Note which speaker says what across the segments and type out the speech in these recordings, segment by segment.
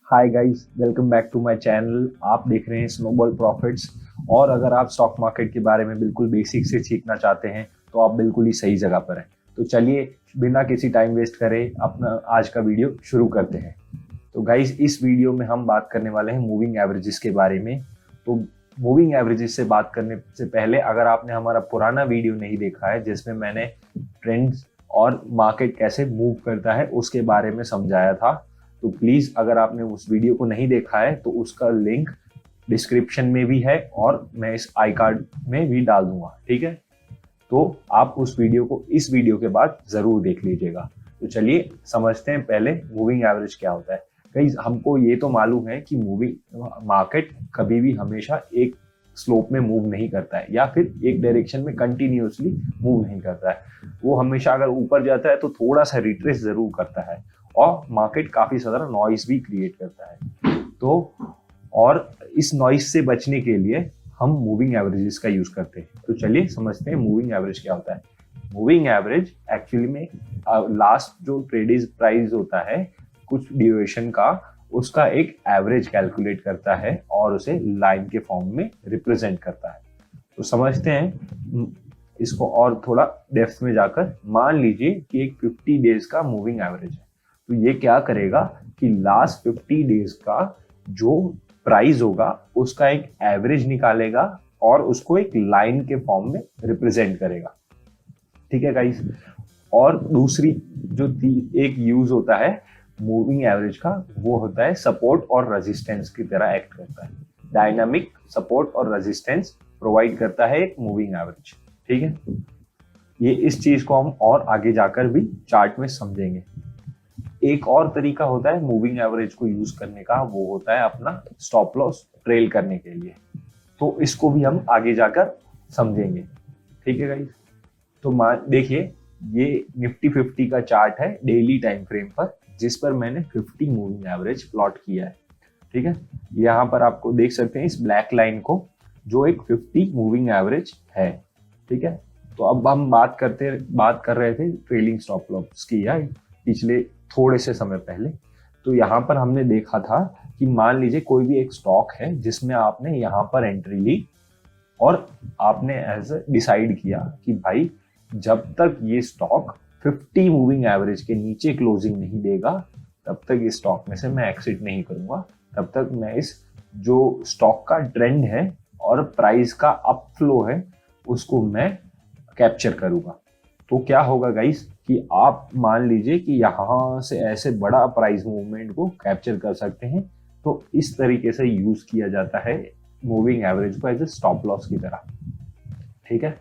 Speaker 1: Hi guys, welcome back to my channel. आप देख रहे हैं स्नोबॉल प्रॉफिट्स। और अगर आप स्टॉक मार्केट के बारे में बिल्कुल बेसिक से सीखना चाहते हैं तो आप बिल्कुल ही सही जगह पर हैं। तो चलिए बिना किसी टाइम वेस्ट करे अपना आज का वीडियो शुरू करते हैं। तो गाइस, इस वीडियो में हम बात करने वाले हैं मूविंग एवरेजेस के बारे में। तो मूविंग एवरेजेस से बात करने से पहले अगर आपने हमारा पुराना वीडियो नहीं देखा है जिसमें मैंने ट्रेंड्स और मार्केट कैसे मूव करता है उसके बारे में समझाया था, तो प्लीज अगर आपने उस वीडियो को नहीं देखा है तो उसका लिंक डिस्क्रिप्शन में भी है और मैं इस आई कार्ड में भी डाल दूंगा। ठीक है, तो आप उस वीडियो को इस वीडियो के बाद जरूर देख लीजिएगा। तो चलिए समझते हैं पहले मूविंग एवरेज क्या होता है। गाइस, हमको ये तो मालूम है कि मूविंग मार्केट कभी भी हमेशा एक स्लोप में मूव नहीं करता है या फिर एक डायरेक्शन में कंटिन्यूअसली मूव नहीं करता है। वो हमेशा अगर ऊपर जाता है तो थोड़ा सा रिट्रेस जरूर करता है और मार्केट काफी ज्यादा नॉइस भी क्रिएट करता है। तो और इस नॉइस से बचने के लिए हम मूविंग एवरेजेस का यूज करते हैं। तो चलिए समझते हैं मूविंग एवरेज क्या होता है। मूविंग एवरेज एक्चुअली में लास्ट जो ट्रेडिंग प्राइस होता है कुछ ड्यूरेशन का, उसका एक एवरेज कैलकुलेट करता है और उसे लाइन के फॉर्म में रिप्रेजेंट करता है। तो समझते हैं इसको और थोड़ा डेप्थ में जाकर। मान लीजिए कि एक 50 डेज का मूविंग एवरेज है, तो ये क्या करेगा कि लास्ट 50 डेज का जो प्राइस होगा उसका एक एवरेज निकालेगा और उसको एक लाइन के फॉर्म में रिप्रेजेंट करेगा। ठीक है गाइस। और दूसरी जो एक यूज होता है मूविंग एवरेज का, वो होता है सपोर्ट और रेजिस्टेंस की तरह एक्ट करता है। डायनामिक सपोर्ट और रेजिस्टेंस प्रोवाइड करता है एक मूविंग एवरेज। ठीक है, ये इस चीज को हम और आगे जाकर भी चार्ट में समझेंगे। एक और तरीका होता है मूविंग एवरेज को यूज करने का, वो होता है अपना स्टॉप लॉस ट्रेल करने के लिए। तो इसको भी हम आगे जाकर समझेंगे। ठीक है गाइस, तो देखिए ये निफ्टी 50 का चार्ट है डेली टाइम फ्रेम पर, जिस पर मैंने 50 मूविंग एवरेज प्लॉट किया है। ठीक है, यहाँ पर आपको देख सकते हैं इस ब्लैक लाइन को, जो एक 50 मूविंग एवरेज है। ठीक है, तो अब हम बात कर रहे थे ट्रेलिंग स्टॉप लॉस की या पिछले थोड़े से समय पहले। तो यहाँ पर हमने देखा था कि मान लीजिए कोई भी एक स्टॉक है जिसमें आपने यहाँ पर एंट्री ली और आपने एज डिसाइड किया कि भाई जब तक ये स्टॉक 50 मूविंग एवरेज के नीचे क्लोजिंग नहीं देगा तब तक इस स्टॉक में से मैं एक्सिट नहीं करूंगा। तब तक मैं इस जो स्टॉक का ट्रेंड है और प्राइस का अपफ्लो है उसको मैं कैप्चर करूंगा। तो क्या होगा गाइस कि आप मान लीजिए कि यहाँ से ऐसे बड़ा प्राइस मूवमेंट को कैप्चर कर सकते हैं। तो इस तरीके से यूज किया जाता है मूविंग एवरेज को एज ए स्टॉप लॉस की तरह। ठीक है,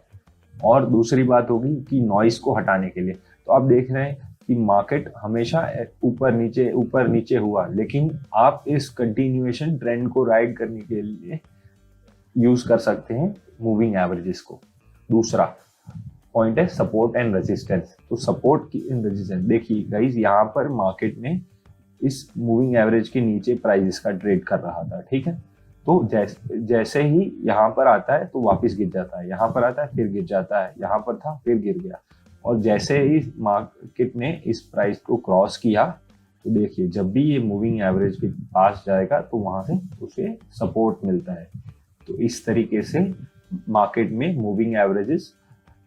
Speaker 1: और दूसरी बात होगी कि नॉइस को हटाने के लिए। तो आप देख रहे हैं कि मार्केट हमेशा ऊपर नीचे हुआ, लेकिन आप इस कंटिन्यूएशन ट्रेंड को राइड करने के लिए यूज कर सकते हैं मूविंग एवरेजेस को। दूसरा पॉइंट है सपोर्ट एंड रेजिस्टेंस। तो सपोर्ट की इन रेजिस्टेंस देखिए गाइस, यहाँ पर मार्केट में इस मूविंग एवरेज के नीचे प्राइस का ट्रेड कर रहा था। ठीक है, तो जैसे ही यहाँ पर आता है तो वापस गिर जाता है, यहाँ पर आता है फिर गिर जाता है, यहाँ पर था फिर गिर गया। और जैसे ही मार्केट ने इस प्राइस को क्रॉस किया तो देखिए जब भी ये मूविंग एवरेज के पास जाएगा तो वहां से उसे सपोर्ट मिलता है। तो इस तरीके से मार्केट में moving averages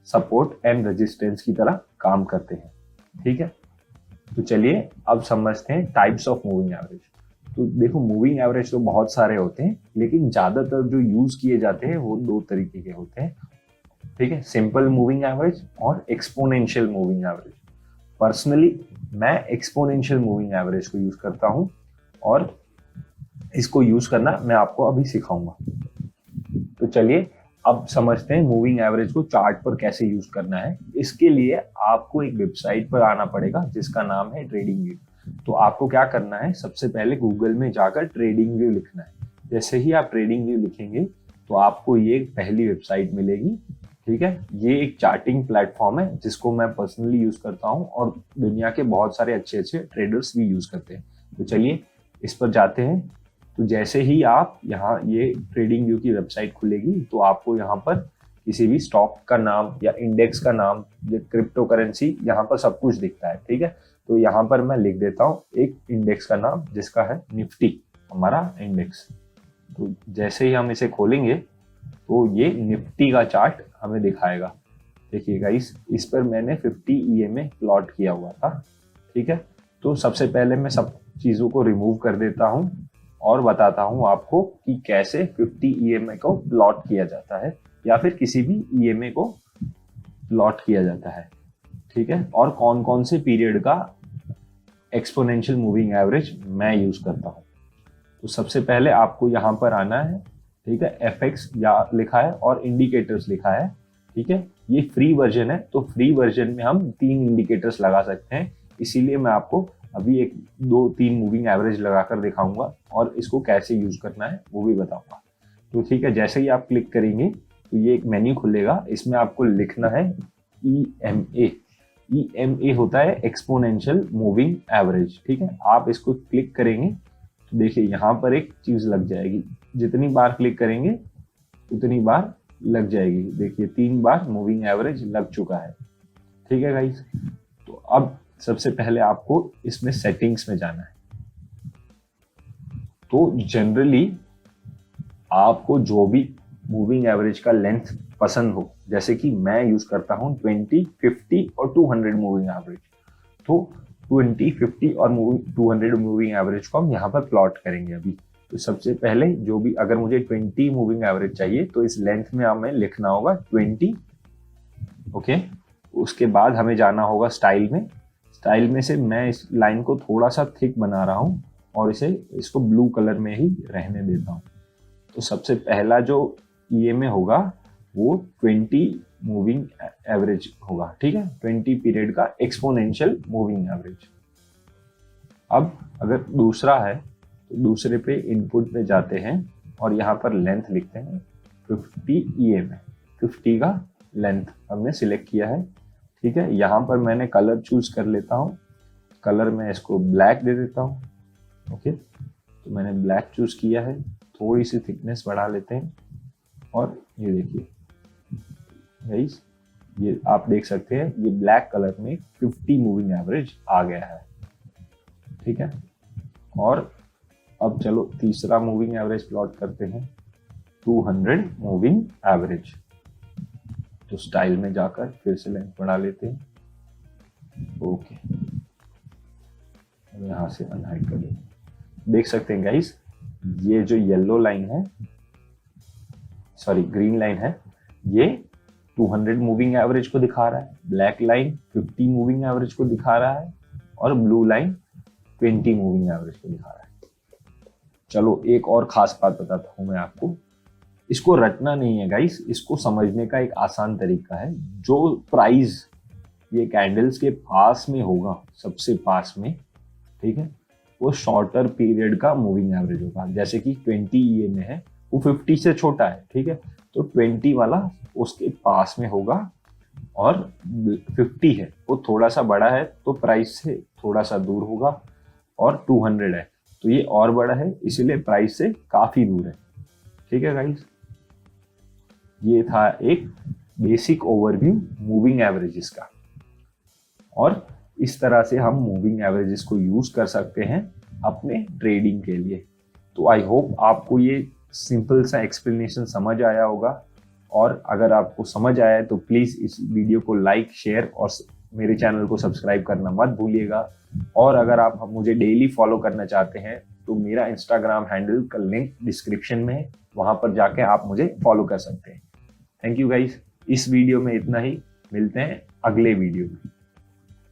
Speaker 1: support and resistance की तरह काम करते हैं। ठीक है, तो चलिए अब समझते हैं टाइप्स ऑफ मूविंग एवरेज। तो देखो मूविंग एवरेज तो बहुत सारे होते हैं, लेकिन ज्यादातर जो यूज किए जाते हैं वो दो तरीके के होते हैं। ठीक है, सिंपल मूविंग एवरेज और एक्सपोनेंशियल मूविंग एवरेज। पर्सनली मैं एक्सपोनेंशियल मूविंग एवरेज को यूज करता हूं और इसको यूज करना मैं आपको अभी सिखाऊंगा। तो चलिए अब समझते हैं मूविंग एवरेज को चार्ट पर कैसे यूज करना है। इसके लिए आपको एक वेबसाइट पर आना पड़ेगा जिसका नाम है ट्रेडिंग व्यू। तो आपको क्या करना है, सबसे पहले गूगल में जाकर ट्रेडिंग व्यू लिखना है। जैसे ही आप ट्रेडिंग व्यू लिखेंगे तो आपको ये पहली वेबसाइट मिलेगी। ठीक है, ये एक चार्टिंग प्लेटफॉर्म है जिसको मैं पर्सनली यूज करता हूँ और दुनिया के बहुत सारे अच्छे अच्छे ट्रेडर्स भी यूज करते हैं। तो चलिए इस पर जाते हैं। तो जैसे ही आप यहाँ ये ट्रेडिंग व्यू की वेबसाइट खुलेगी तो आपको यहाँ पर किसी भी स्टॉक का नाम या इंडेक्स का नाम या क्रिप्टो करेंसी यहाँ पर सब कुछ दिखता है। ठीक है, तो यहाँ पर मैं लिख देता हूँ एक इंडेक्स का नाम जिसका है निफ्टी, हमारा इंडेक्स। तो जैसे ही हम इसे खोलेंगे तो ये निफ्टी का चार्ट हमें दिखाएगा। देखिए गाइस, इस पर मैंने 50 EMA प्लॉट किया हुआ था, ठीक है। तो सबसे पहले मैं सब चीज़ों को रिमूव कर देता हूँ और बताता हूँ आपको कि कैसे 50 EMA को प्लॉट किया जाता है या फिर किसी भी EMA को प्लॉट किया जाता है, ठीक है, और कौन कौन से पीरियड का एक्सपोनेंशियल मूविंग एवरेज मैं यूज करता हूँ। तो सबसे पहले आपको यहाँ पर आना है, ठीक है। FX या लिखा है और इंडिकेटर्स लिखा है, ठीक है। ये फ्री वर्जन है, तो फ्री वर्जन में हम 3 इंडिकेटर्स लगा सकते हैं, इसीलिए मैं आपको अभी 1-2-3 मूविंग एवरेज लगाकर दिखाऊंगा और इसको कैसे यूज करना है वो भी बताऊंगा। तो ठीक है, जैसे ही आप क्लिक करेंगे तो ये एक मेन्यू खुलेगा, इसमें आपको लिखना है EMA। EMA होता है एक्सपोनेंशियल मूविंग एवरेज, ठीक है। आप इसको क्लिक करेंगे तो देखिए यहाँ पर एक चीज लग जाएगी, जितनी बार क्लिक करेंगे उतनी बार लग जाएगी। देखिए 3 बार मूविंग एवरेज लग चुका है, ठीक है गाइस। तो अब सबसे पहले आपको इसमें सेटिंग्स में जाना है। तो जनरली आपको जो भी मूविंग एवरेज का लेंथ पसंद हो, जैसे कि मैं यूज करता हूं 20, 50 और 200 मूविंग एवरेज, तो 20, 50 और 200 मूविंग एवरेज को हम यहाँ पर प्लॉट करेंगे अभी। तो सबसे पहले जो भी, अगर मुझे 20 मूविंग एवरेज चाहिए तो इस लेंथ में हमें लिखना होगा 20, ओके। उसके बाद हमें जाना होगा स्टाइल में। स्टाइल में से मैं इस लाइन को थोड़ा सा थिक बना रहा हूँ और इसको ब्लू कलर में ही रहने देता हूँ। तो सबसे पहला जो EMA होगा वो 20 मूविंग एवरेज होगा, ठीक है, 20 पीरियड का एक्सपोनेंशियल मूविंग एवरेज। अब अगर दूसरा है तो दूसरे पे इनपुट पे जाते हैं और यहाँ पर लेंथ लिखते हैं 50 EMA, 50 का लेंथ हमने सिलेक्ट किया है, ठीक है। यहाँ पर मैंने कलर चूज कर लेता हूँ, कलर में इसको ब्लैक दे देता हूँ, ओके। तो मैंने ब्लैक चूज किया है, थोड़ी सी थिकनेस बढ़ा लेते हैं और ये देखिए गाइस, ये आप देख सकते हैं ये ब्लैक कलर में 50 मूविंग एवरेज आ गया है, ठीक है। और अब चलो तीसरा मूविंग एवरेज प्लॉट करते हैं, 200 मूविंग एवरेज। तो स्टाइल में जाकर फिर से लेंथ बढ़ा लेते हैं, ओके। यहां से अनहाइड कर देते हैं। देख सकते हैं गाइस, ये जो येलो लाइन है, सॉरी ग्रीन लाइन है, ये 200 मूविंग एवरेज को दिखा रहा है, ब्लैक लाइन 50 मूविंग एवरेज को दिखा रहा है और ब्लू लाइन 20 मूविंग एवरेज को दिखा रहा है। चलो एक और खास बात बताता हूं मैं आपको, इसको रटना नहीं है गाइस, इसको समझने का एक आसान तरीका है। जो प्राइस ये कैंडल्स के पास में होगा, सबसे पास में, ठीक है, वो शॉर्टर पीरियड का मूविंग एवरेज होगा। जैसे कि 20 EMA है, वो 50 से छोटा है, ठीक है, तो 20 वाला उसके पास में होगा और 50 है वो थोड़ा सा बड़ा है तो प्राइस से थोड़ा सा दूर होगा, और 200 है तो ये और बड़ा है इसीलिए प्राइस से काफी दूर है, ठीक है गाइस। ये था एक बेसिक ओवरव्यू मूविंग एवरेजेस का, और इस तरह से हम मूविंग एवरेजेस को यूज कर सकते हैं अपने ट्रेडिंग के लिए। तो आई होप आपको ये सिंपल सा एक्सप्लेनेशन समझ आया होगा, और अगर आपको समझ आया है तो प्लीज इस वीडियो को लाइक, शेयर और मेरे चैनल को सब्सक्राइब करना मत भूलिएगा। और अगर आप मुझे डेली फॉलो करना चाहते हैं तो मेरा इंस्टाग्राम हैंडल का लिंक डिस्क्रिप्शन में है, वहां पर जाके आप मुझे फॉलो कर सकते हैं। थैंक यू गाइस, इस वीडियो में इतना ही, मिलते हैं अगले वीडियो में।